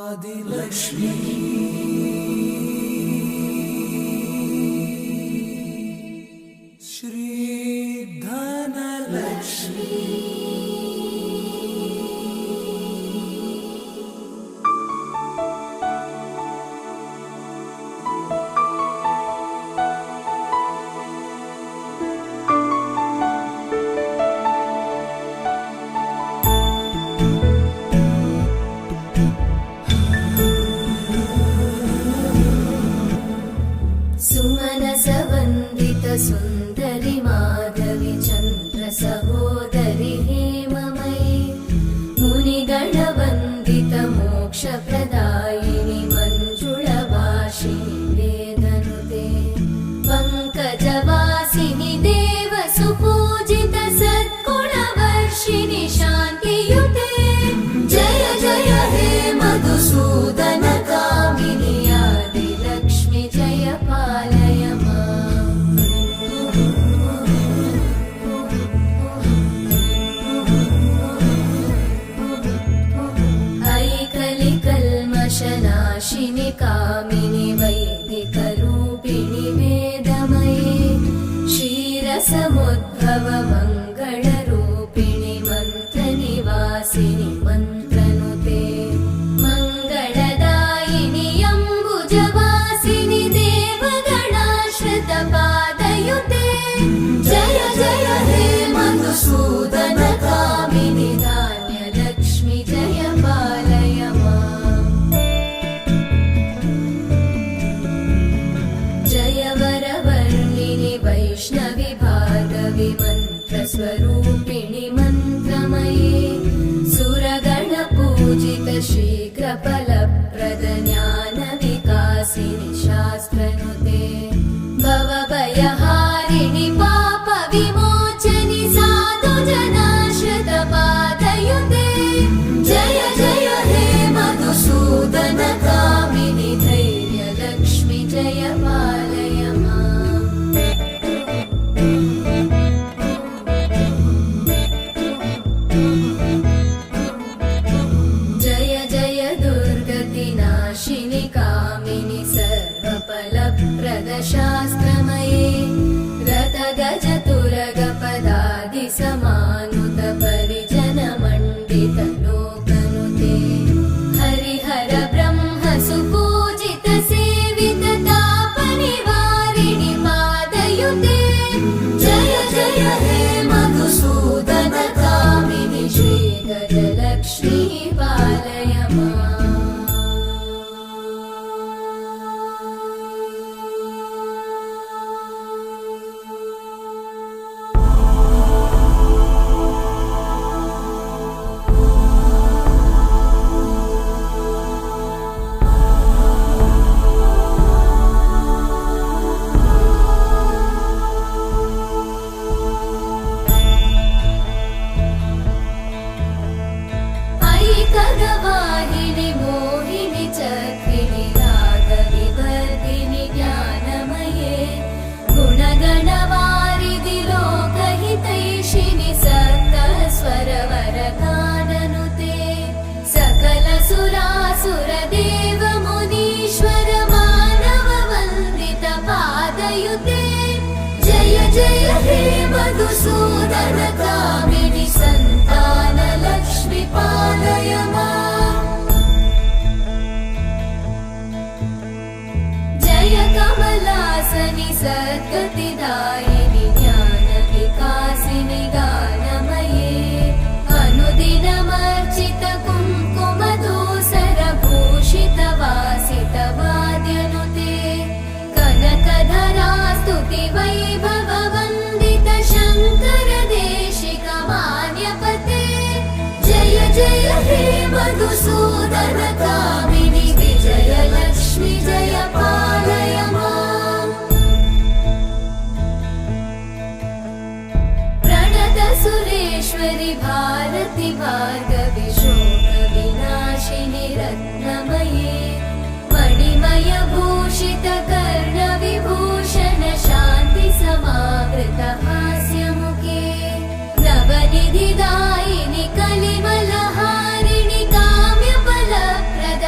आदिलक्ष्मी श्री धनलक्ष्मी सुंदरी माधवी चंद्र सहोदरी हेममयी मुनिगण वंदित मोक्ष प्रदायिनी मंजुळभाषिणी वेदनुते पंकजवासिनी देव सुपूजित सद्गुणवर्षिणि शान्तियुते जय जय हे मधुसूदन कामिनी आदिलक्ष्मी जय पालय नाशिनी कामिनी वैदिकरूपिणि वेदमयी क्षीरसमुद्भव मङ्गलरूपिणि मन्त्रनिवासिनि मन्त्रनुते मङ्गलदायिनि अम्बुजवासिनि देवगणाश्रितपादयुते जय जय हे मधुसूदन कामिनि धान्यलक्ष्मी जय पालय वैष्णवी भार्गवी मन्त्रस्वरूपिणि मन्त्रमयी सुरगण पूजित शीघ्रफलप्रद ज्ञानविकासिनि शास्त्रनुते भवभयहारिणि पापविमोचनि साधुजनाश्रितपादयुते जय जय हे मधुसूदन कामिनि धैर्यलक्ष्मी जय पालय नाशिनी कामिनी सर्वफलप्रद शास्त्रमयी रथगज तुरग पदादि समानुत परिजन मण्डित लोकनुते हरिहर ब्रह्म सुपूजित सेवित ताप निवारिणि पादयुते जय जय हे मधुसूदन कामिनी श्री गजलक्ष्मी पालय खगवाहिनि मोहिनि चक्रिणि रागविवर्धिनि ज्ञानमये गुणगणवारिधि लोकहितैषिणि सप्तस्वरवरगाननुते सकल सुरासुर देव मुनीश्वर मानव वन्दित पादयुते जय जय हे मधुसूदन कामिनि संतान लक्ष्मी पालय जय कमलासनि सद्गतिदायिनि ज्ञान विकासिनि गानमये अनुदिनमर्चित कुङ्कुम धूसर भूषित वासित वाद्यनुते कनकधरा स्तुति वैभव वन्दित शङ्कर देशिक मान्यपते जय जय हे मधुसूदन कामिनि विजयलक्ष्मी जय पालय प्रणत सुरेश्वरि भारति भार्गवी शोक विनाशिनि रत्नमये मणिमय भूषित कर्ण विभूषण शान्ति समावृत हास्यमुखे नवनिधिदायिनि कलिमलहारिणि काम्यफलप्रद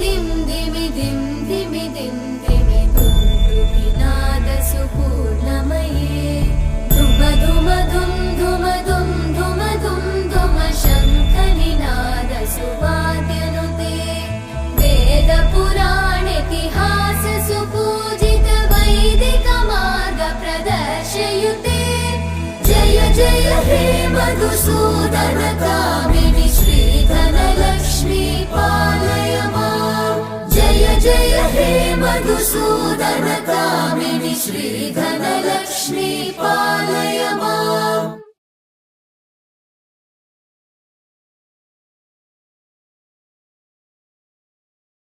दिं दिमि दिं दिमि दिं दिमि दुन्दुभिनादसुपूर्णमये धुम धुम धुं धुम धुं धुम धुं धुम शङ्खनिनादसुवाद्यनुते वेदपुराणेतिहाससुपूजित वैदिकमार्गप्रदर्शयुते जय जय हे मधुसूदन कामिनि श्रीधनलक्ष्मी पालय माम् जय जय हे मधुसूदन कामिनि श्रीधनलक्ष्मी पालय माम्।